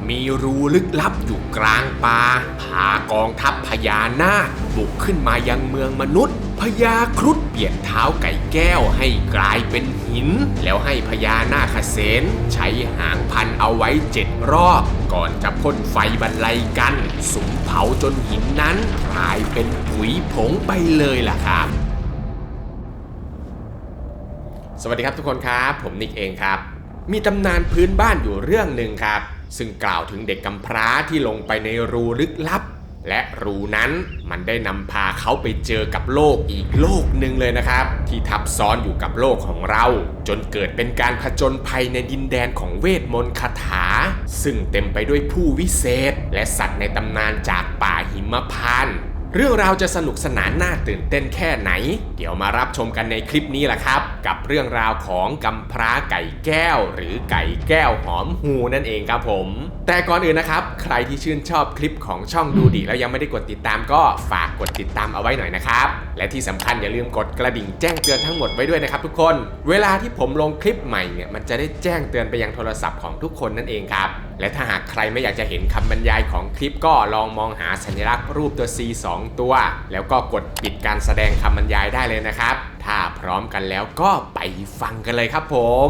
มีรูลึกลับอยู่กลางป่าพากองทัพพญานาคบุกขึ้นมายังเมืองมนุษย์พญาครุฑเปลี่ยนเท้าไก่แก้วให้กลายเป็นหินแล้วให้พญานาคเสนใช้หางพันเอาไว้7 รอบก่อนจะพ่นไฟบรรลัยกันสุมเผาจนหินนั้นกลายเป็นผุยผงไปเลยล่ะครับสวัสดีครับทุกคนครับผมนิกเองครับมีตำนานพื้นบ้านอยู่เรื่องหนึ่งครับซึ่งกล่าวถึงเด็กกำพร้าที่ลงไปในรูลึกลับและรูนั้นมันได้นำพาเขาไปเจอกับโลกอีกโลกหนึ่งเลยนะครับที่ทับซ้อนอยู่กับโลกของเราจนเกิดเป็นการผจญภัยในดินแดนของเวทมนต์คาถาซึ่งเต็มไปด้วยผู้วิเศษและสัตว์ในตำนานจากป่าหิมพานต์เรื่องราวจะสนุกสนานน่าตื่นเต้นแค่ไหนเดี๋ยวมารับชมกันในคลิปนี้แหละครับกับเรื่องราวของกำพร้าไก่แก้วหรือไก่แก้วหอมหูนั่นเองครับผมแต่ก่อนอื่นนะครับใครที่ชื่นชอบคลิปของช่องดูดีแล้วยังไม่ได้กดติดตามก็ฝากกดติดตามเอาไว้หน่อยนะครับและที่สำคัญอย่าลืมกดกระดิ่งแจ้งเตือนทั้งหมดไว้ด้วยนะครับทุกคนเวลาที่ผมลงคลิปใหม่เนี่ยมันจะได้แจ้งเตือนไปยังโทรศัพท์ของทุกคนนั่นเองครับและถ้าหากใครไม่อยากจะเห็นคำบรรยายของคลิปก็ลองมองหาสัญลักษณ์รูปตัว C 2 ตัวแล้วก็กดปิดการแสดงคำบรรยายได้เลยนะครับถ้าพร้อมกันแล้วก็ไปฟังกันเลยครับผม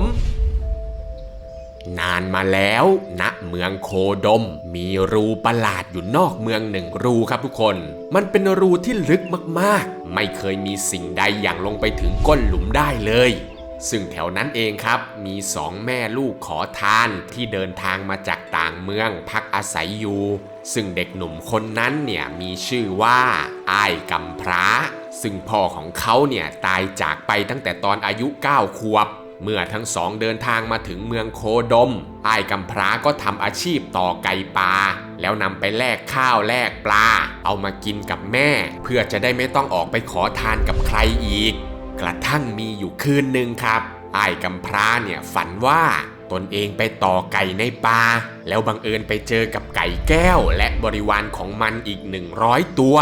นานมาแล้วณเมืองโคดมมีรูประหลาดอยู่นอกเมือง1 รูครับทุกคนมันเป็นรูที่ลึกมากๆไม่เคยมีสิ่งใดอย่างลงไปถึงก้นหลุมได้เลยซึ่งแถวนั้นเองครับมี2 แม่ลูกขอทานที่เดินทางมาจากต่างเมืองพักอาศัยอยู่ซึ่งเด็กหนุ่มคนนั้นเนี่ยมีชื่อว่าอ้ายกำพร้าซึ่งพ่อของเขาเนี่ยตายจากไปตั้งแต่ตอนอายุ9 ขวบเมื่อทั้งสองเดินทางมาถึงเมืองโคดมอ้ายกำพร้าก็ทำอาชีพต่อไก่ปลาแล้วนำไปแลกข้าวแลกปลาเอามากินกับแม่เพื่อจะได้ไม่ต้องออกไปขอทานกับใครอีกกระทั่งมีอยู่คืนหนึ่งครับอ้ายกำพร้าเนี่ยฝันว่าตนเองไปต่อไก่ในป่าแล้วบังเอิญไปเจอกับไก่แก้วและบริวารของมันอีก100 ตัว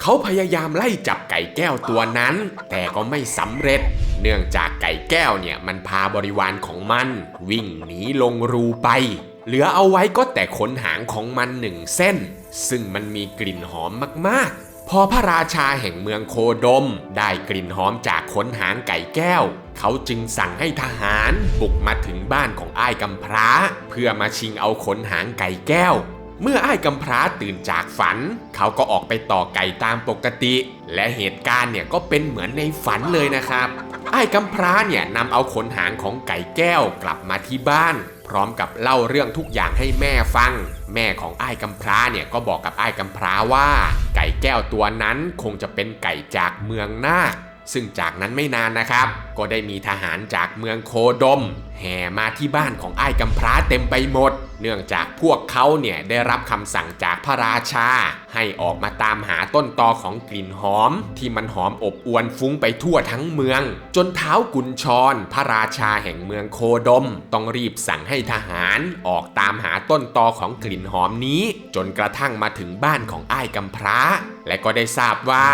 เขาพยายามไล่จับไก่แก้วตัวนั้นแต่ก็ไม่สำเร็จเนื่องจากไก่แก้วเนี่ยมันพาบริวารของมันวิ่งหนีลงรูไปเหลือเอาไว้ก็แต่ขนหางของมัน1 เส้นซึ่งมันมีกลิ่นหอมมากๆพอพระราชาแห่งเมืองโคดมได้กลิ่นหอมจากขนหางไก่แก้วเขาจึงสั่งให้ทหารบุกมาถึงบ้านของอ้ายกำพร้าเพื่อมาชิงเอาขนหางไก่แก้วเมื่ออ้ายกำพร้าตื่นจากฝันเขาก็ออกไปต่อไก่ตามปกติและเหตุการณ์เนี่ยก็เป็นเหมือนในฝันเลยนะครับอ้ายกำพร้าเนี่ยนำเอาขนหางของไก่แก้วกลับมาที่บ้านพร้อมกับเล่าเรื่องทุกอย่างให้แม่ฟังแม่ของอ้ายกำพร้าเนี่ยก็บอกกับอ้ายกำพร้าว่าไก่แก้วตัวนั้นคงจะเป็นไก่จากเมืองนาคซึ่งจากนั้นไม่นานนะครับก็ได้มีทหารจากเมืองโคดมแห่มาที่บ้านของอ้ายกำพร้าเต็มไปหมดเนื่องจากพวกเขาเนี่ยได้รับคำสั่งจากพระราชาให้ออกมาตามหาต้นตอของกลิ่นหอมที่มันหอมอบอวลฟุ้งไปทั่วทั้งเมืองจนท้าวกุญชรพระราชาแห่งเมืองโคดมต้องรีบสั่งให้ทหารออกตามหาต้นตอของกลิ่นหอมนี้จนกระทั่งมาถึงบ้านของอ้ายกำพร้าและก็ได้ทราบว่า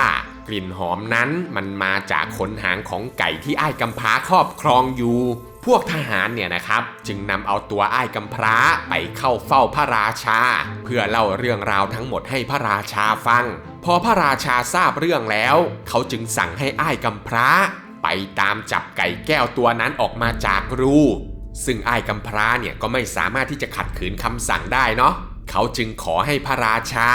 กลิ่นหอมนั้นมันมาจากขนหางของไก่ที่อ้ายกำพร้าครอบครองอยู่พวกทหารเนี่ยนะครับจึงนำเอาตัวอ้ายกำพร้าไปเข้าเฝ้าพระราชาเพื่อเล่าเรื่องราวทั้งหมดให้พระราชาฟังพอพระราชาทราบเรื่องแล้วเขาจึงสั่งให้อ้ายกำพร้าไปตามจับไก่แก้วตัวนั้นออกมาจากรูซึ่งอ้ายกำพร้าเนี่ยก็ไม่สามารถที่จะขัดขืนคำสั่งได้เนาะเขาจึงขอให้พระราชา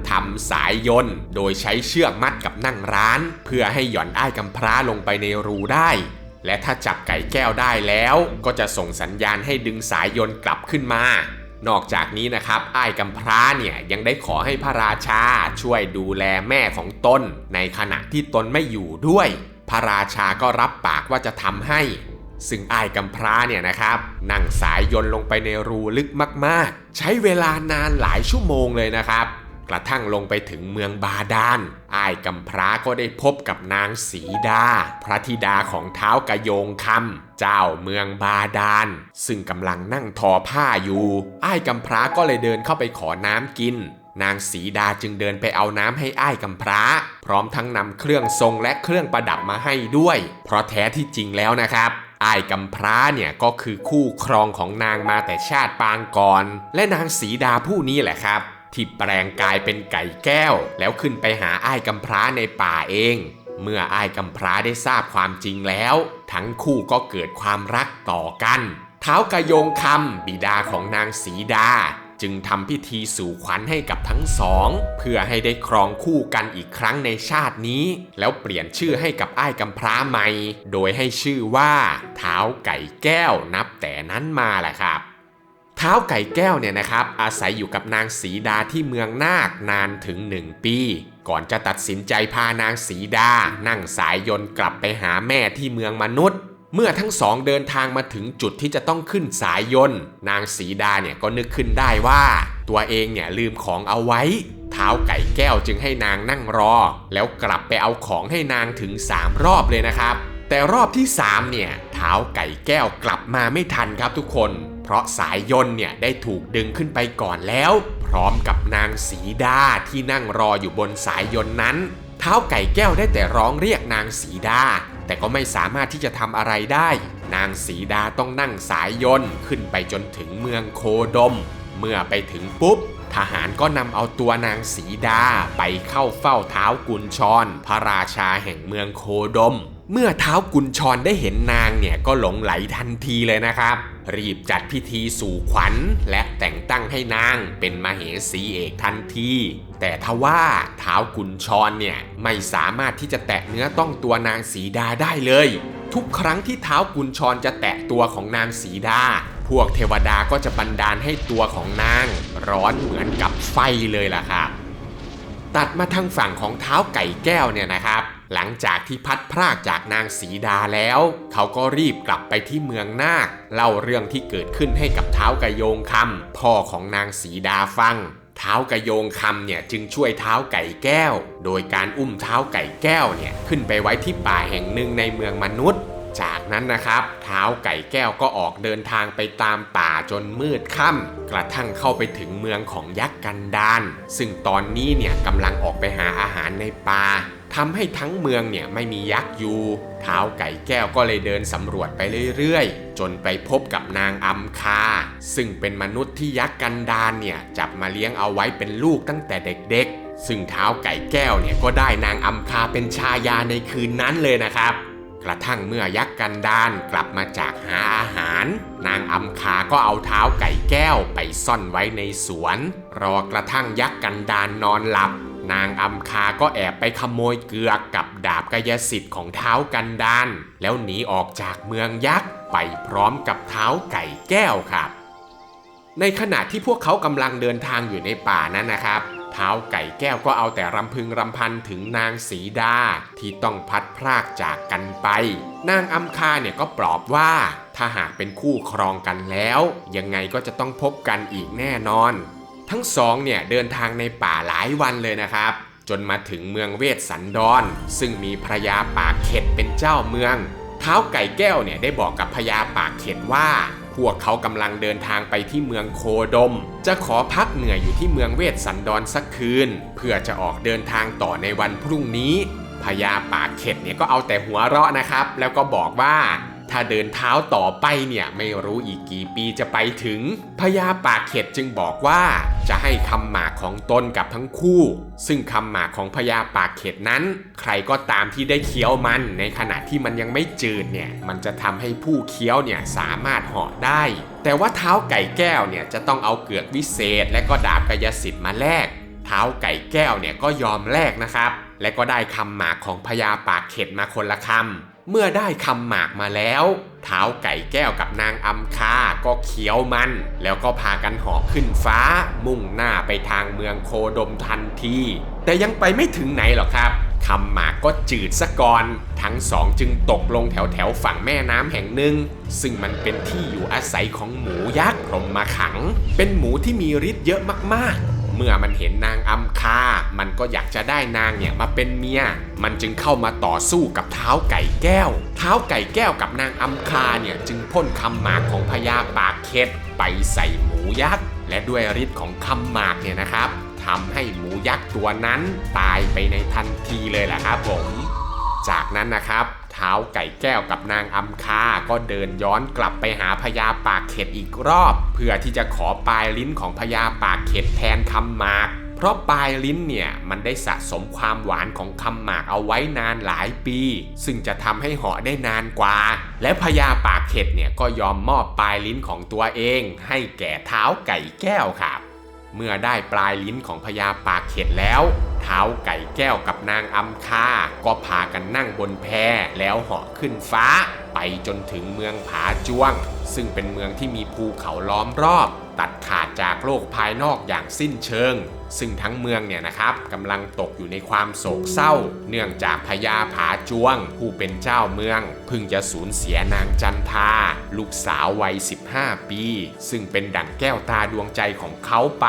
ทำสายยนต์โดยใช้เชือกมัดกับนั่งร้านเพื่อให้หย่อนอ้ายกำพร้าลงไปในรูได้และถ้าจับไก่แก้วได้แล้วก็จะส่งสัญญาณให้ดึงสายยนต์กลับขึ้นมานอกจากนี้นะครับอ้ายกำพร้าเนี่ยยังได้ขอให้พระราชาช่วยดูแลแม่ของตนในขณะที่ตนไม่อยู่ด้วยพระราชาก็รับปากว่าจะทำให้ซึ่งอ้ายกำพร้าเนี่ยนะครับนั่งสายยนต์ลงไปในรูลึกมากๆใช้เวลานานหลายชั่วโมงเลยนะครับกระทั่งลงไปถึงเมืองบาดาลอ้ายกำพร้าก็ได้พบกับนางสีดาพระธิดาของท้าวกะโยงคำเจ้าเมืองบาดาลซึ่งกำลังนั่งทอผ้าอยู่อ้ายกำพร้าก็เลยเดินเข้าไปขอน้ำกินนางสีดาจึงเดินไปเอาน้ำให้อ้ายกำพร้าพร้อมทั้งนำเครื่องทรงและเครื่องประดับมาให้ด้วยเพราะแท้ที่จริงแล้วนะครับ อ้ายกำพร้าเนี่ยก็คือคู่ครองของนางมาแต่ชาติปางก่อนและนางสีดาผู้นี้แหละครับที่แปลงกายเป็นไก่แก้วแล้วขึ้นไปหาอ้ายกำพร้าในป่าเองเมื่ออ้ายกำพร้าได้ทราบความจริงแล้วทั้งคู่ก็เกิดความรักต่อกันท้าวกะโยงคำบิดาของนางสีดาจึงทำพิธีสู่ขวัญให้กับทั้งสองเพื่อให้ได้ครองคู่กันอีกครั้งในชาตินี้แล้วเปลี่ยนชื่อให้กับอ้ายกำพร้าใหม่โดยให้ชื่อว่าท้าวไก่แก้วนับแต่นั้นมาแหละครับท้าวไก่แก้วเนี่ยนะครับอาศัยอยู่กับนางสีดาที่เมืองนาคนานถึง1 ปีก่อนจะตัดสินใจพานางสีดานั่งสายยนต์กลับไปหาแม่ที่เมืองมนุษย์เมื่อทั้งสองเดินทางมาถึงจุดที่จะต้องขึ้นสายยนต์นางสีดาเนี่ยก็นึกขึ้นได้ว่าตัวเองเนี่ยลืมของเอาไว้ท้าวไก่แก้วจึงให้นางนั่งรอแล้วกลับไปเอาของให้นางถึง3 รอบเลยนะครับแต่รอบที่3เนี่ยท้าวไก่แก้วกลับมาไม่ทันครับทุกคนเพราะสายยนต์เนี่ยได้ถูกดึงขึ้นไปก่อนแล้วพร้อมกับนางสีดาที่นั่งรออยู่บนสายยนต์นั้นท้าวไก่แก้วได้แต่ร้องเรียกนางสีดาแต่ก็ไม่สามารถที่จะทำอะไรได้นางสีดาต้องนั่งสายยนต์ขึ้นไปจนถึงเมืองโคดมเมื่อไปถึงปุ๊บทหารก็นำเอาตัวนางสีดาไปเข้าเฝ้าท้าวกุญชรพระราชาแห่งเมืองโคดมเมื่อท้าวกุญชรได้เห็นนางเนี่ยก็หลงไหลทันทีเลยนะครับรีบจัดพิธีสู่ขวัญและแต่งตั้งให้นางเป็นมเหสีเอกทันทีแต่ทว่าท้าวกุญชรเนี่ยไม่สามารถที่จะแตะเนื้อต้องตัวนางสีดาได้เลยทุกครั้งที่ท้าวกุญชรจะแตะตัวของนางสีดาพวกเทวดาก็จะบันดาลให้ตัวของนางร้อนเหมือนกับไฟเลยล่ะครับตัดมาทางฝั่งของท้าวไก่แก้วเนี่ยนะครับหลังจากที่พัดพรากจากนางสีดาแล้วเขาก็รีบกลับไปที่เมืองนาคเล่าเรื่องที่เกิดขึ้นให้กับท้าวกะโยงคำพ่อของนางสีดาฟังท้าวกะโยงคำเนี่ยจึงช่วยท้าวไก่แก้วโดยการอุ้มท้าวไก่แก้วเนี่ยขึ้นไปไว้ที่ป่าแห่งหนึ่งในเมืองมนุษย์จากนั้นนะครับท้าวไก่แก้วก็ออกเดินทางไปตามป่าจนมืดค่ำกระทั่งเข้าไปถึงเมืองของยักษ์กันดารซึ่งตอนนี้เนี่ยกำลังออกไปหาอาหารในป่าทำให้ทั้งเมืองเนี่ยไม่มียักษ์อยู่ท้าวไก่แก้วก็เลยเดินสำรวจไปเรื่อยๆจนไปพบกับนางอัมคาซึ่งเป็นมนุษย์ที่ยักษ์กันดารเนี่ยจับมาเลี้ยงเอาไว้เป็นลูกตั้งแต่เด็กๆซึ่งท้าวไก่แก้วเนี่ยก็ได้นางอัมคาเป็นชายาในคืนนั้นเลยนะครับกระทั่งเมื่อยักษ์กันดารกลับมาจากหาอาหารนางอัมคาก็เอาเท้าไก่แก้วไปซ่อนไว้ในสวนรอกระทั่งยักษ์กันดารนอนหลับนางอัมคาก็แอบไปขโมยเกือกกับดาบกายสิทธิ์ของเท้ากันดารแล้วหนีออกจากเมืองยักษ์ไปพร้อมกับเท้าไก่แก้วครับในขณะที่พวกเขากำลังเดินทางอยู่ในป่านั้นนะครับท้าวไก่แก้วก็เอาแต่รำพึงรำพันถึงนางสีดาที่ต้องพัดพรากจากกันไปนางอัมคาเนี่ยก็ปลอบว่าถ้าหากเป็นคู่ครองกันแล้วยังไงก็จะต้องพบกันอีกแน่นอนทั้งสองเนี่ยเดินทางในป่าหลายวันเลยนะครับจนมาถึงเมืองเวสสันดรซึ่งมีพญาปากเข็ดเป็นเจ้าเมืองท้าวไก่แก้วเนี่ยได้บอกกับพญาปากเข็ดว่าพวกเขากำลังเดินทางไปที่เมืองโคดมจะขอพักเหนื่อยอยู่ที่เมืองเวสสันดรสักคืนเพื่อจะออกเดินทางต่อในวันพรุ่งนี้พญาปากเข็ดเนี่ยก็เอาแต่หัวเราะนะครับแล้วก็บอกว่าถ้าเดินเท้าต่อไปเนี่ยไม่รู้อีกกี่ปีจะไปถึงพญาปากเข็ดจึงบอกว่าจะให้คำหมากของตนกับทั้งคู่ซึ่งคำหมากของพญาปากเข็ดนั้นใครก็ตามที่ได้เคี้ยวมันในขณะที่มันยังไม่จืดเนี่ยมันจะทำให้ผู้เคี้ยวเนี่ยสามารถเหาะได้แต่ว่าเท้าไก่แก้วเนี่ยจะต้องเอาเกือกวิเศษและก็ดาบกายสิทธิ์มาแลกเท้าไก่แก้วเนี่ยก็ยอมแลกนะครับและก็ได้คำหมากของพญาปากเข็ดมาคนละคำเมื่อได้คำหมากมาแล้วเท้าไก่แก้วกับนางอัมคาก็เคี้ยวมันแล้วก็พากันเหาะขึ้นฟ้ามุ่งหน้าไปทางเมืองโคดมทันทีแต่ยังไปไม่ถึงไหนหรอกครับคำหมากก็จืดซะก่อนทั้งสองจึงตกลงแถวฝั่งแม่น้ำแห่งหนึ่งซึ่งมันเป็นที่อยู่อาศัยของหมูยักษ์พรหมขังเป็นหมูที่มีฤทธิ์เยอะมากๆเมื่อมันเห็นนางอัมคามันก็อยากจะได้นางเนี่ยมาเป็นเมียมันจึงเข้ามาต่อสู้กับเท้าไก่แก้วเท้าไก่แก้วกับนางอัมคาเนี่ยจึงพ่นคำหมากของพญาปากเข็ดไปใส่หมูยักษ์และด้วยฤทธิ์ของคำหมากเนี่ยนะครับทำให้หมูยักษ์ตัวนั้นตายไปในทันทีเลยแหละครับผมจากนั้นนะครับท ท้าวไก่แก้วกับนางอำคาก็เดินย้อนกลับไปหาพญาปากเข็ดอีกรอบเพื่อที่จะขอปลายลิ้นของพญาปากเข็ดแทนคำหมากเพราะปลายลิ้นเนี่ยมันได้สะสมความหวานของคำหมากเอาไว้นานหลายปีซึ่งจะทำให้เหาะได้นานกว่าและพญาปากเข็ดเนี่ยก็ยอมมอบปลายลิ้นของตัวเองให้แก่ท้าวไก่แก้วครับเมื่อได้ปลายลิ้นของพญาปากเข็ดแล้วท้าวไก่แก้วกับนางอำคาก็พากันนั่งบนแพแล้วเหาะขึ้นฟ้าไปจนถึงเมืองผาจวงซึ่งเป็นเมืองที่มีภูเขาล้อมรอบตัดขาดจากโลกภายนอกอย่างสิ้นเชิงซึ่งทั้งเมืองเนี่ยนะครับกำลังตกอยู่ในความโศกเศร้าเนื่องจากพญาผาจวงผู้เป็นเจ้าเมืองเพิ่งจะสูญเสียนางจันทาลูกสาววัย15 ปีซึ่งเป็นดั่งแก้วตาดวงใจของเขาไป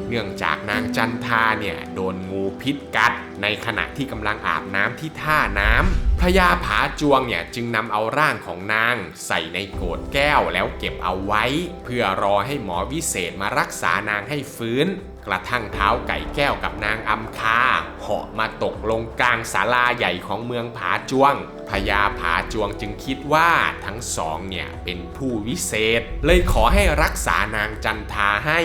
เนื่องจากนางจันทาเนี่ยโดนงูพิษกัดในขณะที่กำลังอาบน้ำที่ท่าน้ำพญาผาจวงเนี่ยจึงนำเอาร่างของนางใส่ในโกฏแก้วแล้วเก็บเอาไว้เพื่อรอให้หมอวิเศษมารักษานางให้ฟื้นกระทั่งท้าวไก่แก้วกับนางอำคาเหาะมาตกลงกลางศาลาใหญ่ของเมืองผาจวงพญาผาจวงจึงคิดว่าทั้งสองเนี่ยเป็นผู้วิเศษเลยขอให้รักษานางจันทาให้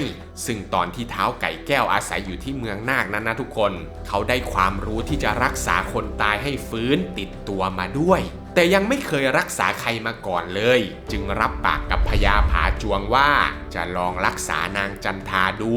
ซึ่งตอนที่ท้าวไก่แก้วอาศัยอยู่ที่เมืองนาคนั้นนะทุกคนเขาได้ความรู้ที่จะรักษาคนตายให้ฟื้นติดตัวมาด้วยแต่ยังไม่เคยรักษาใครมาก่อนเลยจึงรับปากกับพญาผาจวงว่าจะลองรักษานางจันทาดู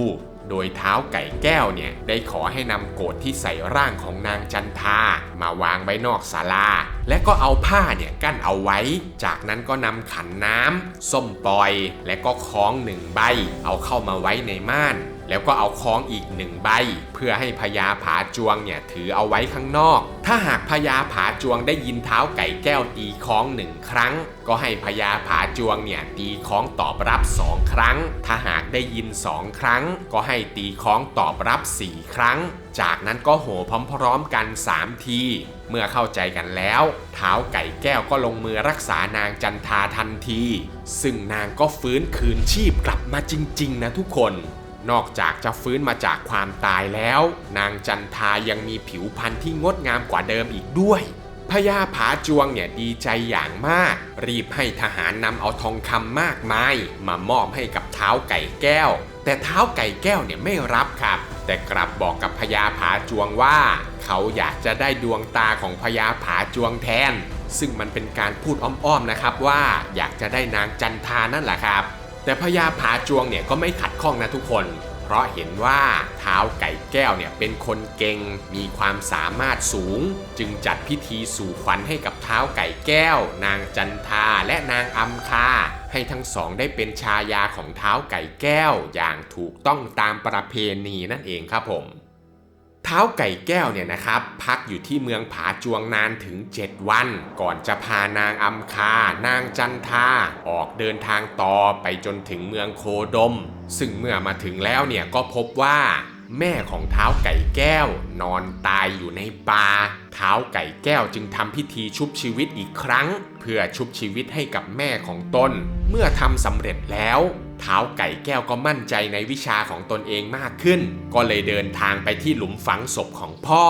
โดยท้าวไก่แก้วเนี่ยได้ขอให้นำโกฏที่ใส่ร่างของนางจันทามาวางไว้นอกศาลาและก็เอาผ้าเนี่ยกั้นเอาไว้จากนั้นก็นำขันน้ำส้มปล่อยและก็ค้อง1 ใบเอาเข้ามาไว้ในม่านแล้วก็เอาค้องอีก1 ใบเพื่อให้พญาผาจวงเนี่ยถือเอาไว้ข้างนอกถ้าหากพญาผาจวงได้ยินท้าวไก่แก้วตีค้อง1 ครั้งก็ให้พญาผาจวงเนี่ยตีค้องตอบรับ2 ครั้งถ้าหากได้ยิน2 ครั้งก็ให้ตีค้องตอบรับ4 ครั้งจากนั้นก็โห่พร้อมๆกัน3 ทีเมื่อเข้าใจกันแล้วท้าวไก่แก้วก็ลงมือรักษานางจันทาทันทีซึ่งนางก็ฟื้นคืนชีพกลับมาจริงๆนะทุกคนนอกจากจะฟื้นมาจากความตายแล้วนางจันทายังมีผิวพรรณที่งดงามกว่าเดิมอีกด้วยพญาผาจวงเนี่ยดีใจอย่างมากรีบให้ทหารนำเอาทองคำมากมายมามอบให้กับท้าวไก่แก้วแต่ท้าวไก่แก้วเนี่ยไม่รับครับแต่กลับบอกกับพญาผาจวงว่าเขาอยากจะได้ดวงตาของพญาผาจวงแทนซึ่งมันเป็นการพูดอ้อมๆนะครับว่าอยากจะได้นางจันทานั่นแหละครับแต่พญาผาจวงเนี่ยก็ไม่ขัดข้องนะทุกคนเพราะเห็นว่าท้าวไก่แก้วเนี่ยเป็นคนเก่งมีความสามารถสูงจึงจัดพิธีสู่ขวัญให้กับท้าวไก่แก้วนางจันทาและนางอำคาให้ทั้งสองได้เป็นชายาของท้าวไก่แก้วอย่างถูกต้องตามประเพณีนั่นเองครับผมท้าวไก่แก้วเนี่ยนะครับพักอยู่ที่เมืองผาจวงนานถึง7 วันก่อนจะพานางอำคานางจันทาออกเดินทางต่อไปจนถึงเมืองโคดมซึ่งเมื่อมาถึงแล้วเนี่ยก็พบว่าแม่ของท้าวไก่แก้วนอนตายอยู่ในป่าท้าวไก่แก้วจึงทำพิธีชุบชีวิตอีกครั้งเพื่อชุบชีวิตให้กับแม่ของตนเมื่อทำสำเร็จแล้วท้าวไก่แก้วก็มั่นใจในวิชาของตนเองมากขึ้นก็เลยเดินทางไปที่หลุมฝังศพของพ่อ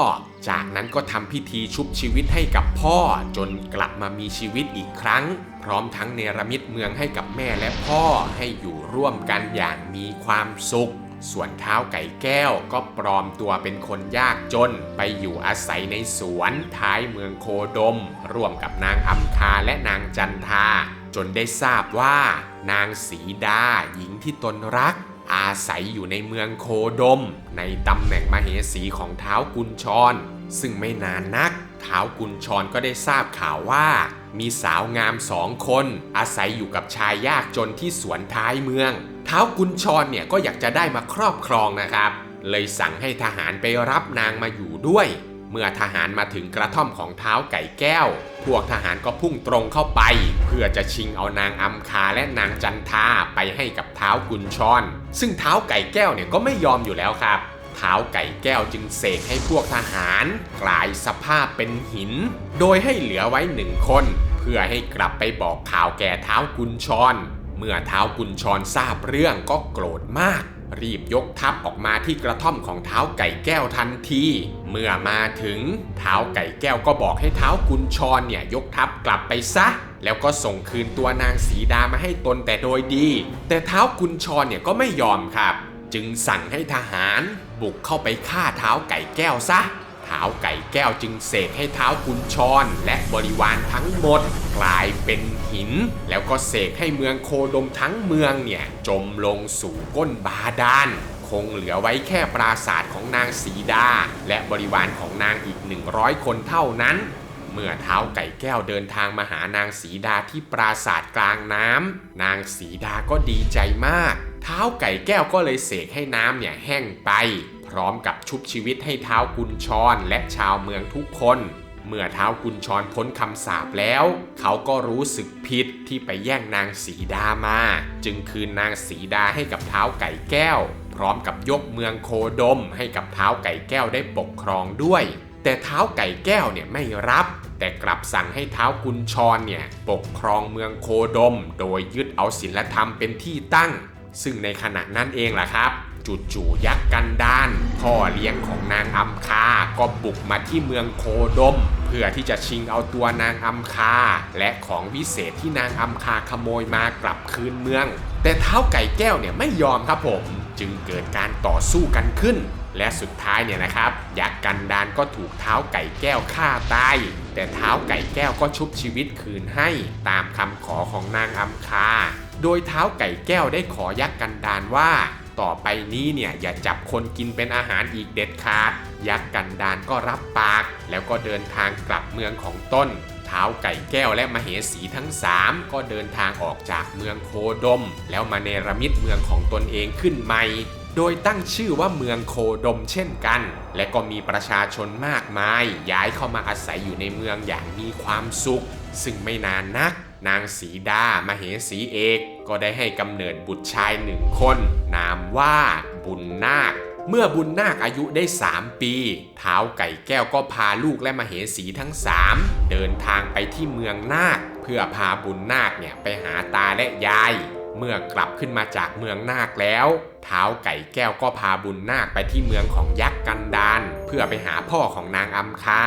จากนั้นก็ทำพิธีชุบชีวิตให้กับพ่อจนกลับมามีชีวิตอีกครั้งพร้อมทั้งเนรมิตเมืองให้กับแม่และพ่อให้อยู่ร่วมกันอย่างมีความสุขส่วนท้าวไก่แก้วก็ปลอมตัวเป็นคนยากจนไปอยู่อาศัยในสวนท้ายเมืองโคดมร่วมกับนางอำคาและนางจันทาจนได้ทราบว่านางสีดาหญิงที่ตนรักอาศัยอยู่ในเมืองโคดมในตำแหน่งมเหสีของท้าวกุญชรซึ่งไม่นานนักท้าวกุญชรก็ได้ทราบข่าวว่ามีสาวงาม2 คนอาศัยอยู่กับชายยากจนที่สวนท้ายเมืองท้าวกุญชรเนี่ยก็อยากจะได้มาครอบครองนะครับเลยสั่งให้ทหารไปรับนางมาอยู่ด้วยเมื่อทหารมาถึงกระท่อมของท้าวไก่แก้วพวกทหารก็พุ่งตรงเข้าไปเพื่อจะชิงเอานางอำคาและนางจันทาไปให้กับท้าวกุญชรซึ่งท้าวไก่แก้วเนี่ยก็ไม่ยอมอยู่แล้วครับท้าวไก่แก้วจึงเสกให้พวกทหารกลายสภาพเป็นหินโดยให้เหลือไว้1 คนเพื่อให้กลับไปบอกข่าวแก่ท้าวกุญชรเมื่อท้าวกุญชรทราบเรื่องก็โกรธมาก รีบยกทัพออกมาที่กระท่อมของท้าวไก่แก้วทันทีเมื่อมาถึงท้าวไก่แก้วก็บอกให้ท้าวกุญชรเนี่ยยกทัพกลับไปซะแล้วก็ส่งคืนตัวนางสีดามาให้ตนแต่โดยดีแต่ท้าวกุญชรเนี่ยก็ไม่ยอมครับจึงสั่งให้ทหารบุกเข้าไปฆ่าท้าวไก่แก้วซะท้าวไก่แก้วจึงเสกให้ท้าวกุญชรและบริวารทั้งหมดกลายเป็นหินแล้วก็เสกให้เมืองโคดมทั้งเมืองเนี่ยจมลงสู่ก้นบาดาลคงเหลือไว้แค่ปราสาทของนางสีดาและบริวารของนางอีก100 คนเท่านั้นเมื่อท้าวไก่แก้วเดินทางมาหานางสีดาที่ปราสาทกลางน้ำนางสีดาก็ดีใจมากท้าวไก่แก้วก็เลยเสกให้น้ำเนี่ยแห้งไปพร้อมกับชุบชีวิตให้ท้าวกุญชรและชาวเมืองทุกคนเมื่อท้าวกุญชรพ้นคำสาปแล้วเขาก็รู้สึกผิดที่ไปแย่งนางสีดามาจึงคืนนางสีดาให้กับท้าวไก่แก้วพร้อมกับยกเมืองโคดมให้กับท้าวไก่แก้วได้ปกครองด้วยแต่ท้าวไก่แก้วเนี่ยไม่รับแต่กลับสั่งให้ท้าวกุญชรเนี่ยปกครองเมืองโคดมโดยยึดเอาศีลธรรมเป็นที่ตั้งซึ่งในขณะนั้นเองล่ะครับจู่ๆยักษ์กันดารพ่อเลี้ยงของนางอัมคาก็บุกมาที่เมืองโคดมเพื่อที่จะชิงเอาตัวนางอัมคาและของวิเศษที่นางอัมคาขโมยมากลับคืนเมืองแต่ท้าวไก่แก้วเนี่ยไม่ยอมครับผมจึงเกิดการต่อสู้กันขึ้นและสุดท้ายเนี่ยนะครับยักษ์กันดารก็ถูกท้าวไก่แก้วฆ่าตายแต่ท้าวไก่แก้วก็ชุบชีวิตคืนให้ตามคำขอของนางอัมคาโดยท้าวไก่แก้วได้ขอยักษ์กันดารว่าต่อไปนี้เนี่ยอย่าจับคนกินเป็นอาหารอีกเด็ดขาดยักษ์กันดารก็รับปากแล้วก็เดินทางกลับเมืองของตนท้าวไก่แก้วและมเหสีทั้ง3ก็เดินทางออกจากเมืองโคดมแล้วมาเนรมิตเมืองของตนเองขึ้นใหม่โดยตั้งชื่อว่าเมืองโคดมเช่นกันและก็มีประชาชนมากมายย้ายเข้ามาอาศัยอยู่ในเมืองอย่างมีความสุขซึ่งไม่นานนักนางสีดามเหสีเอกก็ได้ให้กำเนิดบุตรชาย1 คนนามว่าบุญนาคเมื่อบุญนาคอายุได้3 ปีท้าวไก่แก้วก็พาลูกและมเหสีทั้ง3เดินทางไปที่เมืองนาคเพื่อพาบุญนาคเนี่ยไปหาตาและยายเมื่อกลับขึ้นมาจากเมืองนาคแล้วท้าวไก่แก้วก็พาบุญนาคไปที่เมืองของยักษ์กันดารเพื่อไปหาพ่อของนางอัมคา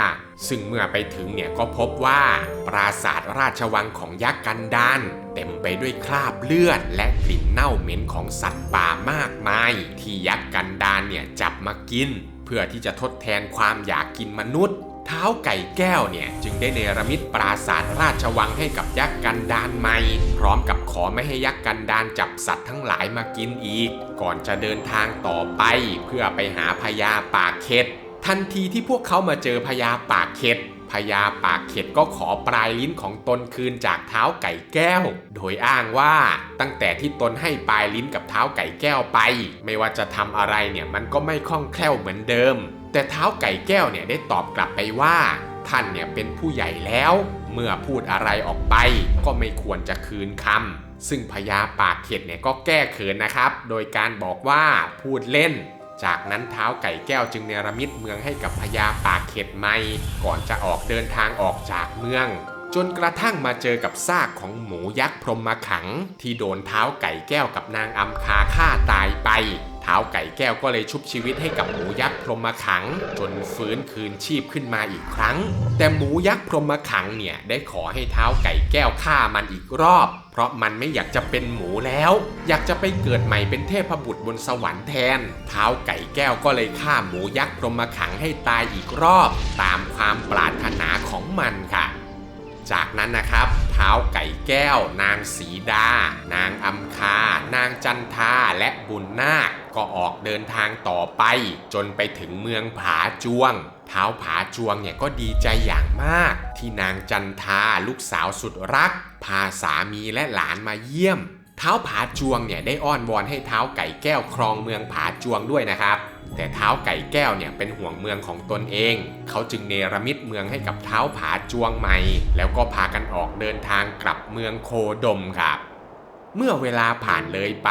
ซึ่งเมื่อไปถึงเนี่ยก็พบว่าปราสาทราชวังของยักษ์กันดารเต็มไปด้วยคราบเลือดและกลิ่นเน่าเหม็นของสัตว์ป่ามากมายที่ยักษ์กันดารเนี่ยจับมากินเพื่อที่จะทดแทนความอยากกินมนุษย์ท้าวไก่แก้วเนี่ยจึงได้เนรมิตปราสาทราชวังให้กับยักษ์กันดารใหม่พร้อมกับขอไม่ให้ยักษ์กันดารจับสัตว์ทั้งหลายมากินอีกก่อนจะเดินทางต่อไปเพื่อไปหาพญาปากเข็ดทันทีที่พวกเขามาเจอพญาปากเข็ดพญาปากเข็ดก็ขอปลายลิ้นของตนคืนจากท้าวไก่แก้วโดยอ้างว่าตั้งแต่ที่ตนให้ปลายลิ้นกับท้าวไก่แก้วไปไม่ว่าจะทำอะไรเนี่ยมันก็ไม่คล่องแคล่วเหมือนเดิมแต่ท้าวไก่แก้วเนี่ยได้ตอบกลับไปว่าท่านเนี่ยเป็นผู้ใหญ่แล้วเมื่อพูดอะไรออกไปก็ไม่ควรจะคืนคำซึ่งพญาปากเข็ดเนี่ยก็แก้เขินนะครับโดยการบอกว่าพูดเล่นจากนั้นท้าวไก่แก้วจึงเนรมิตเมืองให้กับพญาปากเข็ดใหม่ก่อนจะออกเดินทางออกจากเมืองจนกระทั่งมาเจอกับซากของหมูยักษ์พรหมขังที่โดนท้าวไก่แก้วกับนางอัมคาฆ่าตายไปท้าวไก่แก้วก็เลยชุบชีวิตให้กับหมูยักษ์พรหมขังจนฟื้นคืนชีพขึ้นมาอีกครั้งแต่หมูยักษ์พรหมขังเนี่ยได้ขอให้ท้าวไก่แก้วฆ่ามันอีกรอบเพราะมันไม่อยากจะเป็นหมูแล้วอยากจะไปเกิดใหม่เป็นเทพบุตรบนสวรรค์แทนท้าวไก่แก้วก็เลยฆ่าหมูยักษ์พรหมขังให้ตายอีกรอบตามความปรารถนาของมันค่ะจากนั้นนะครับท้าวไก่แก้วนางสีดานางอัมคานางจันทาและบุญนาคก็ออกเดินทางต่อไปจนไปถึงเมืองผาจวงท้าวผาจวงเนี่ยก็ดีใจอย่างมากที่นางจันทาลูกสาวสุดรักพาสามีและหลานมาเยี่ยมท้าวผาจวงเนี่ยได้อ้อนวอนให้ท้าวไก่แก้วครองเมืองผาจวงด้วยนะครับแต่ท้าวไก่แก้วเนี่ยเป็นห่วงเมืองของตนเองเขาจึงเนรมิตเมืองให้กับท้าวผาจวงใหม่แล้วก็พากันออกเดินทางกลับเมืองโคดมครับเมื่อเวลาผ่านเลยไป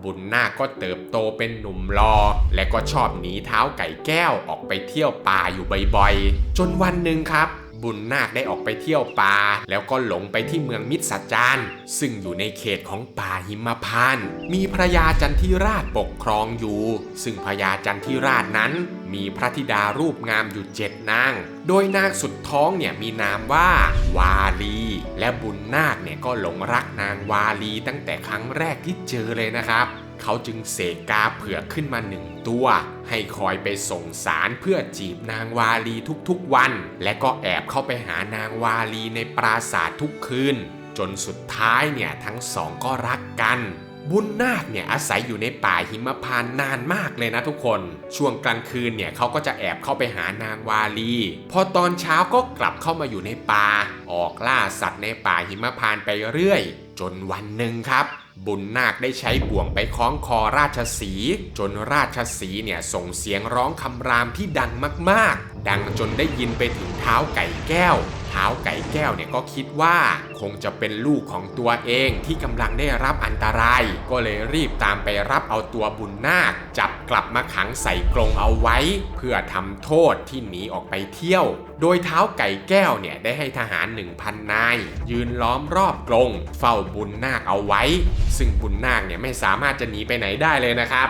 บุญนาคก็เติบโตเป็นหนุ่มหล่อและก็ชอบหนีท้าวไก่แก้วออกไปเที่ยวป่าอยู่บ่อยๆจนวันหนึ่งครับ บุญนาคได้ออกไปเที่ยวป่าแล้วก็หลงไปที่เมืองมิตรสจารซึ่งอยู่ในเขตของป่าหิมพานต์มีพระยาจันทิราชปกครองอยู่ซึ่งพระยาจันทิราชนั้นมีพระธิดารูปงามอยู่7 นางโดยนางสุดท้องเนี่ยมีนามว่าวาลีและบุญนาคเนี่ยก็หลงรักนางวาลีตั้งแต่ครั้งแรกที่เจอเลยนะครับเขาจึงเสกกาเผือกขึ้นมา1 ตัวให้คอยไปส่งสารเพื่อจีบนางวาลีทุกๆวันและก็แอบเข้าไปหานางวาลีในปราสาททุกคืนจนสุดท้ายเนี่ยทั้งสองก็รักกันบุญนาคเนี่ยอาศัยอยู่ในป่าหิมพานต์นานมากเลยนะทุกคนช่วงกลางคืนเนี่ยเขาก็จะแอบเข้าไปหานางวาลีพอตอนเช้าก็กลับเข้ามาอยู่ในป่าออกล่าสัตว์ในป่าหิมพานต์ไปเรื่อยจนวันหนึ่งครับบุญนาคได้ใช้บ่วงไปคล้องคอราชสีห์จนราชสีห์เนี่ยส่งเสียงร้องคำรามที่ดังมากๆดังจนได้ยินไปถึงเท้าไก่แก้วเท้าไก่แก้วเนี่ยก็คิดว่าคงจะเป็นลูกของตัวเองที่กำลังได้รับอันตรายก็เลยรีบตามไปรับเอาตัวบุญนาคจับกลับมาขังใส่กรงเอาไว้เพื่อทำโทษที่หนีออกไปเที่ยวโดยเท้าไก่แก้วเนี่ยได้ให้ทหาร 1,000 นายยืนล้อมรอบกรงเฝ้าบุญนาคเอาไว้ซึ่งบุญนาคเนี่ยไม่สามารถจะหนีไปไหนได้เลยนะครับ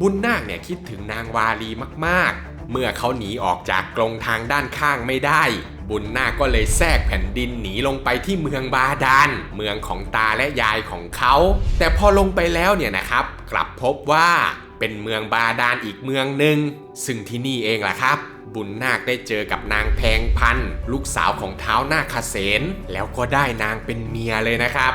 บุญนาคเนี่ยคิดถึงนางวาลีมากๆเมื่อเขาหนีออกจากกรงทางด้านข้างไม่ได้บุญนาคก็เลยแทรกแผ่นดินหนีลงไปที่เมืองบาดาลเมืองของตาและยายของเขาแต่พอลงไปแล้วเนี่ยนะครับกลับพบว่าเป็นเมืองบาดาลอีกเมืองหนึ่งซึ่งที่นี่เองล่ะครับบุญนาคได้เจอกับนางแพงพันธุ์ลูกสาวของท้าวนาคเสนแล้วก็ได้นางเป็นเมียเลยนะครับ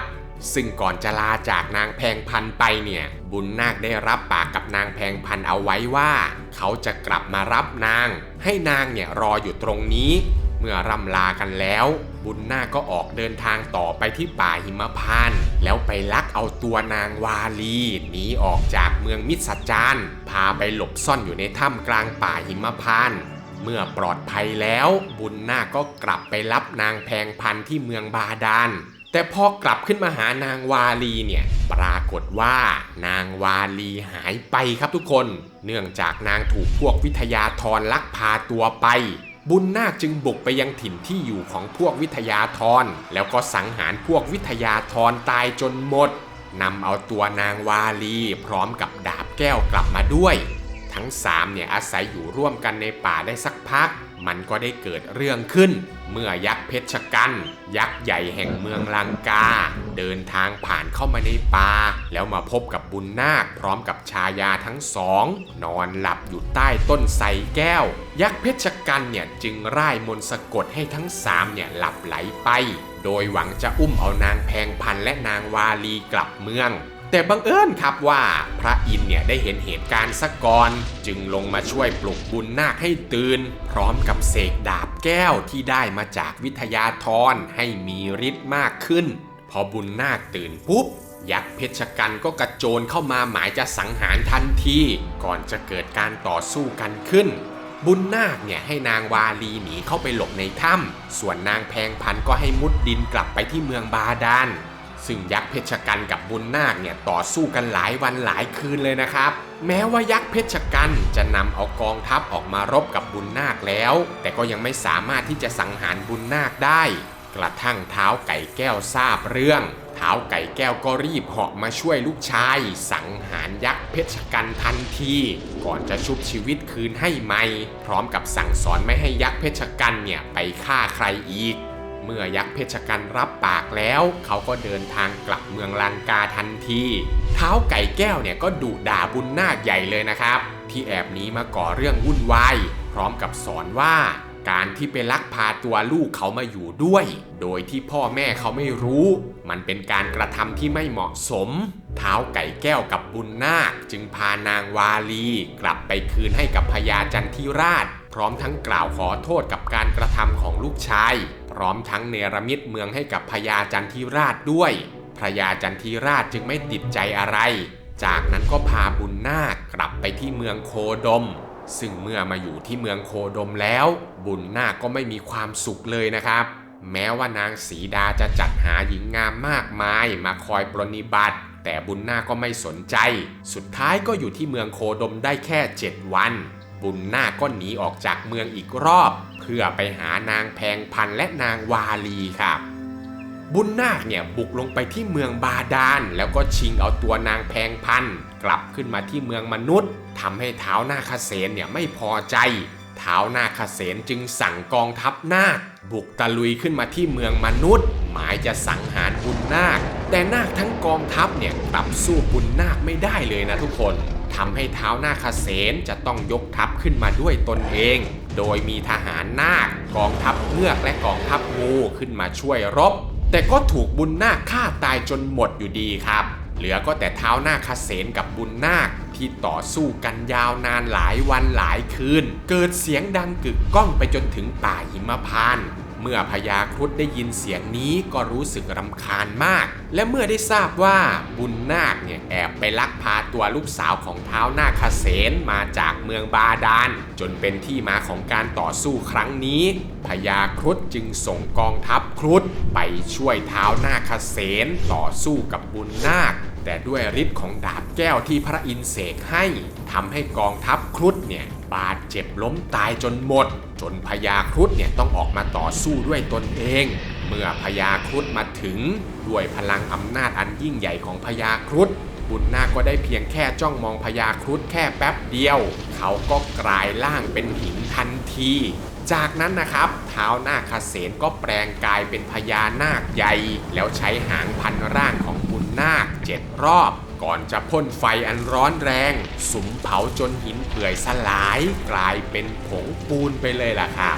ซึ่งก่อนจะลาจากนางแพงพันธุ์ไปเนี่ยบุญนาคได้รับปากกับนางแพงพันธุ์เอาไว้ว่าเขาจะกลับมารับนางให้นางเนี่ยรออยู่ตรงนี้เมื่อร่ำลากันแล้วบุญนาคก็ออกเดินทางต่อไปที่ป่าหิมพานต์แล้วไปลักเอาตัวนางวาลีหนีออกจากเมืองมิตรสจารพาไปหลบซ่อนอยู่ในถ้ำกลางป่าหิมพานต์เมื่อปลอดภัยแล้วบุญนาคก็กลับไปรับนางแพงพันธุ์ที่เมืองบาดาลแต่พอกลับขึ้นมาหานางวาลีเนี่ยปรากฏว่านางวาลีหายไปครับทุกคนเนื่องจากนางถูกพวกวิทยาธรลักพาตัวไปบุญนาคจึงบุกไปยังถิ่นที่อยู่ของพวกวิทยาธรแล้วก็สังหารพวกวิทยาธรตายจนหมดนำเอาตัวนางวาลีพร้อมกับดาบแก้วกลับมาด้วยทั้ง3เนี่ยอาศัยอยู่ร่วมกันในป่าได้สักพักมันก็ได้เกิดเรื่องขึ้นเมื่อยักษ์เพชฌกัณฐ์ยักษ์ใหญ่แห่งเมืองลังกาเดินทางผ่านเข้ามาในป่าแล้วมาพบกับบุญนาคพร้อมกับชายาทั้งสองนอนหลับอยู่ใต้ต้นไทรแก้วยักษ์เพชฌกัณฐ์เนี่ยจึงร่ายมนต์สะกดให้ทั้ง3เนี่ยหลับไหลไปโดยหวังจะอุ้มเอานางแพงพันธุ์และนางวาลีกลับเมืองแต่บังเอิญครับว่าพระอินทร์เนี่ยได้เห็นเหตุการณ์ซะก่อนจึงลงมาช่วยปลุกบุญนาคให้ตื่นพร้อมกับเสกดาบแก้วที่ได้มาจากวิทยาธรให้มีฤทธิ์มากขึ้นพอบุญนาคตื่นปุ๊บยักษ์เพชฌกัณฐ์ก็กระโจนเข้ามาหมายจะสังหารทันทีก่อนจะเกิดการต่อสู้กันขึ้นบุญนาคเนี่ยให้นางวาลีหนีเข้าไปหลบในถ้ำส่วนนางแพงพันธุ์ก็ให้มุดดินกลับไปที่เมืองบาดาลซึ่งยักษ์เพชฌกัณฐ์กับบุญนาคเนี่ยต่อสู้กันหลายวันหลายคืนเลยนะครับแม้ว่ายักษ์เพชฌกัณฐ์จะนำเอากองทัพออกมารบกับบุญนาคแล้วแต่ก็ยังไม่สามารถที่จะสังหารบุญนาคได้กระทั่งเท้าไก่แก้วทราบเรื่องเท้าไก่แก้วก็รีบเหาะมาช่วยลูกชายสังหารยักษ์เพชฌกัณฐ์ทันทีก่อนจะชุบชีวิตคืนให้ใหม่พร้อมกับสั่งสอนไม่ให้ยักษ์เพชฌกัณฐ์เนี่ยไปฆ่าใครอีกเมื่อยักษ์เพชฌกัณฐ์รับปากแล้วเขาก็เดินทางกลับเมืองลังกาทันทีเท้าไก่แก้วเนี่ยก็ดุด่าบุญนาคใหญ่เลยนะครับที่แอบหนีมาก่อเรื่องวุ่นวายพร้อมกับสอนว่าการที่ไปลักพาตัวลูกเขามาอยู่ด้วยโดยที่พ่อแม่เขาไม่รู้มันเป็นการกระทำที่ไม่เหมาะสมเท้าไก่แก้วกับบุญนาคจึงพานางวาลีกลับไปคืนให้กับพญาจันทิราชพร้อมทั้งกล่าวขอโทษกับการกระทำของลูกชายพร้อมทั้งเนรมิตเมืองให้กับพญาจันทิราชด้วยพญาจันทิราชจึงไม่ติดใจอะไรจากนั้นก็พาบุญนาคกลับไปที่เมืองโคดมซึ่งเมื่อมาอยู่ที่เมืองโคดมแล้วบุญนาคก็ไม่มีความสุขเลยนะครับแม้ว่านางสีดาจะจัดหาหญิงงามมากมายมาคอยปรนนิบัติแต่บุญนาคก็ไม่สนใจสุดท้ายก็อยู่ที่เมืองโคดมได้แค่7 วันบุญนาคก็หนีออกจากเมืองอีกรอบเพื่ พื่อไปหานางแพงพันและนางวาลีครับบุญนาคเนี่ยบุกลงไปที่เมืองบาดาลแล้วก็ชิงเอาตัวนางแพงพันกลับขึ้นมาที่เมืองมนุษย์ทำให้ท้าวนาคเสนเนี่ยไม่พอใจท้าวนาคเสนจึงสั่งกองทัพนาคบุกตะลุยขึ้นมาที่เมืองมนุษย์หมายจะสังหารบุญนาคแต่นาคทั้งกองทัพเนี่ยกลับสู้บุญนาคไม่ได้เลยนะทุกคนทำให้ท้าวนาคเสนจะต้องยกทัพขึ้นมาด้วยตนเองโดยมีทหารนาคกองทัพเงือกและกองทัพงูขึ้นมาช่วยรบแต่ก็ถูกบุญนาคฆ่าตายจนหมดอยู่ดีครับเหลือก็แต่ท้าวนาคเสนกับบุญนาคที่ต่อสู้กันยาวนานหลายวันหลายคืนเกิดเสียงดังกึกก้องไปจนถึงป่าหิมพานต์เมื่อพญาครุฑได้ยินเสียงนี้ก็รู้สึกรำคาญมากและเมื่อได้ทราบว่าบุญนาคเนี่ยแอบไปลักพาตัวลูกสาวของท้าวนาคเสนมาจากเมืองบาดาลจนเป็นที่มาของการต่อสู้ครั้งนี้พญาครุฑจึงส่งกองทัพครุฑไปช่วยท้าวนาคเสนต่อสู้กับบุญนาคแต่ด้วยฤทธิ์ของดาบแก้วที่พระอินทร์เสกให้ทำให้กองทัพครุฑเนี่ยบาดเจ็บล้มตายจนหมดจนพญาครุฑเนี่ยต้องออกมาต่อสู้ด้วยตนเองเมื่อพญาครุฑมาถึงด้วยพลังอำนาจอันยิ่งใหญ่ของพญาครุฑบุญนาคก็ได้เพียงแค่จ้องมองพญาครุฑแค่แป๊บเดียวเขาก็กลายร่างเป็นหินทันทีจากนั้นนะครับท้าวนาคเสนก็แปลงกายเป็นพญานาคใหญ่แล้วใช้หางพันร่างของบุญนาค7 รอบก่อนจะพ่นไฟอันร้อนแรงสุมเผาจนหินเปื่อยสลายกลายเป็นผงปูนไปเลยล่ะค่ะ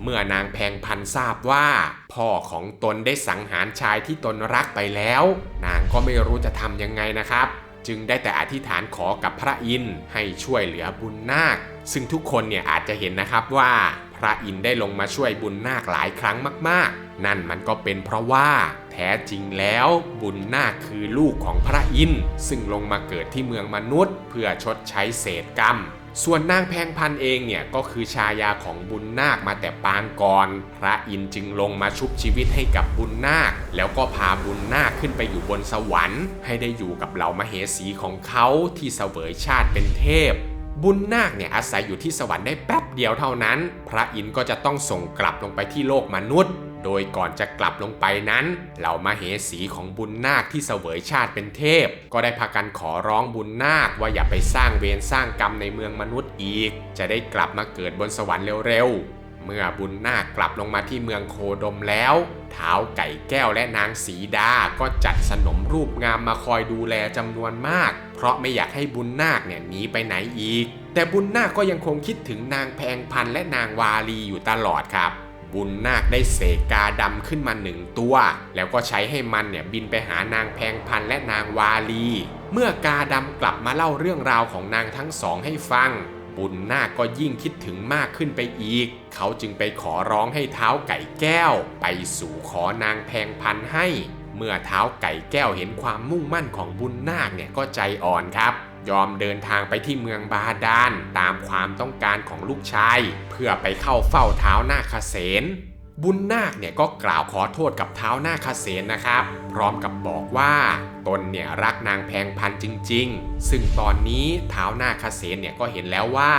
เมื่อนางแพงพันทราบว่าพ่อของตนได้สังหารชายที่ตนรักไปแล้วนางก็ไม่รู้จะทำยังไงนะครับจึงได้แต่อธิษฐานขอกับพระอินทร์ให้ช่วยเหลือบุญนาคซึ่งทุกคนเนี่ยอาจจะเห็นนะครับว่าพระอินทร์ได้ลงมาช่วยบุญนาคหลายครั้งมากๆนั่นมันก็เป็นเพราะว่าแท้จริงแล้วบุญนาคคือลูกของพระอินทร์ซึ่งลงมาเกิดที่เมืองมนุษย์เพื่อชดใช้เศษกรรมส่วนนางแพงพันเองเนี่ยก็คือชายาของบุญนาคมาแต่ปางก่อนพระอินทร์จึงลงมาชุบชีวิตให้กับบุญนาคแล้วก็พาบุญนาคขึ้นไปอยู่บนสวรรค์ให้ได้อยู่กับเหล่ามเหสีของเขาที่เสวยชาติเป็นเทพบุญนาคเนี่ยอาศัยอยู่ที่สวรรค์ได้แป๊บเดียวเท่านั้นพระอินทร์ก็จะต้องส่งกลับลงไปที่โลกมนุษย์โดยก่อนจะกลับลงไปนั้นเหล่ามเหสีของบุญนาคที่เสวยชาติเป็นเทพก็ได้พากันขอร้องบุญนาคว่าอย่าไปสร้างเวรสร้างกรรมในเมืองมนุษย์อีกจะได้กลับมาเกิดบนสวรรค์เร็วๆเมื่อบุญนาคกลับลงมาที่เมืองโคดมแล้วท้าวไก่แก้วและนางสีดาก็จัดสนมรูปงามมาคอยดูแลจำนวนมากเพราะไม่อยากให้บุญนาคเนี่ยหนีไปไหนอีกแต่บุญนาคก็ยังคงคิดถึงนางแพงพันและนางวาลีอยู่ตลอดครับบุญนาคได้เสกกาดำขึ้นมา1 ตัวแล้วก็ใช้ให้มันเนี่ยบินไปหานางแพงพันและนางวาลีเมื่อกาดำกลับมาเล่าเรื่องราวของนางทั้งสองให้ฟังบุญนาคก็ยิ่งคิดถึงมากขึ้นไปอีกเขาจึงไปขอร้องให้ท้าวไก่แก้วไปสู่ขอนางแพงพันให้เมื่อท้าวไก่แก้วเห็นความมุ่งมั่นของบุญนาคเนี่ยก็ใจอ่อนครับยอมเดินทางไปที่เมืองบาดาลตามความต้องการของลูกชายเพื่อไปเข้าเฝ้าท้าวนาคเสนบุญนาคเนี่ยก็กล่าวขอโทษกับท้าวนาคเสนนะครับพร้อมกับบอกว่าตนเนี่ยรักนางแพงพันจริงๆซึ่งตอนนี้ท้าวนาคเสนเนี่ยก็เห็นแล้วว่า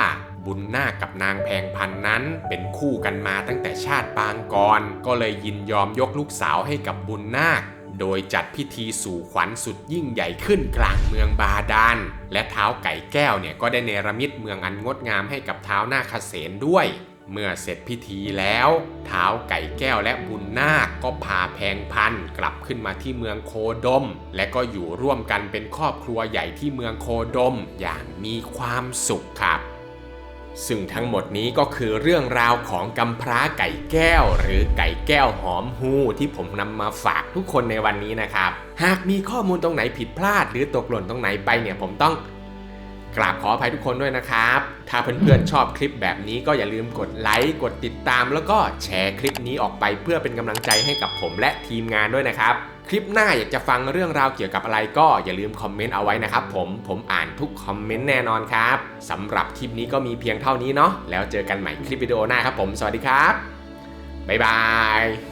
บุญนาคกับนางแพงพันนั้นเป็นคู่กันมาตั้งแต่ชาติปางก่อนก็เลยยินยอมยกลูกสาวให้กับบุญนาคโดยจัดพิธีสู่ขวัญสุดยิ่งใหญ่ขึ้นกลางเมืองบาดาลและท้าวไก่แก้วเนี่ยก็ได้เนรมิตเมืองอันงดงามให้กับท้าวนาคเสนด้วยเมื่อเสร็จพิธีแล้วท้าวไก่แก้วและบุญนาคก็พาแพงพันกลับขึ้นมาที่เมืองโคดมและก็อยู่ร่วมกันเป็นครอบครัวใหญ่ที่เมืองโคดมอย่างมีความสุขครับซึ่งทั้งหมดนี้ก็คือเรื่องราวของกำพร้าไก่แก้วหรือไก่แก้วหอมฮูที่ผมนำมาฝากทุกคนในวันนี้นะครับหากมีข้อมูลตรงไหนผิดพลาดหรือตกหล่นตรงไหนไปเนี่ยผมต้องกราบขออภัยทุกคนด้วยนะครับถ้าเพื่อนๆชอบคลิปแบบนี้ก็อย่าลืมกดไลค์กดติดตามแล้วก็แชร์คลิปนี้ออกไปเพื่อเป็นกำลังใจให้กับผมและทีมงานด้วยนะครับคลิปหน้าอยากจะฟังเรื่องราวเกี่ยวกับอะไรก็อย่าลืมคอมเมนต์เอาไว้นะครับผมอ่านทุกคอมเมนต์แน่นอนครับสำหรับคลิปนี้ก็มีเพียงเท่านี้เนาะแล้วเจอกันใหม่คลิปวิดีโอหน้าครับผมสวัสดีครับบ๊ายบาย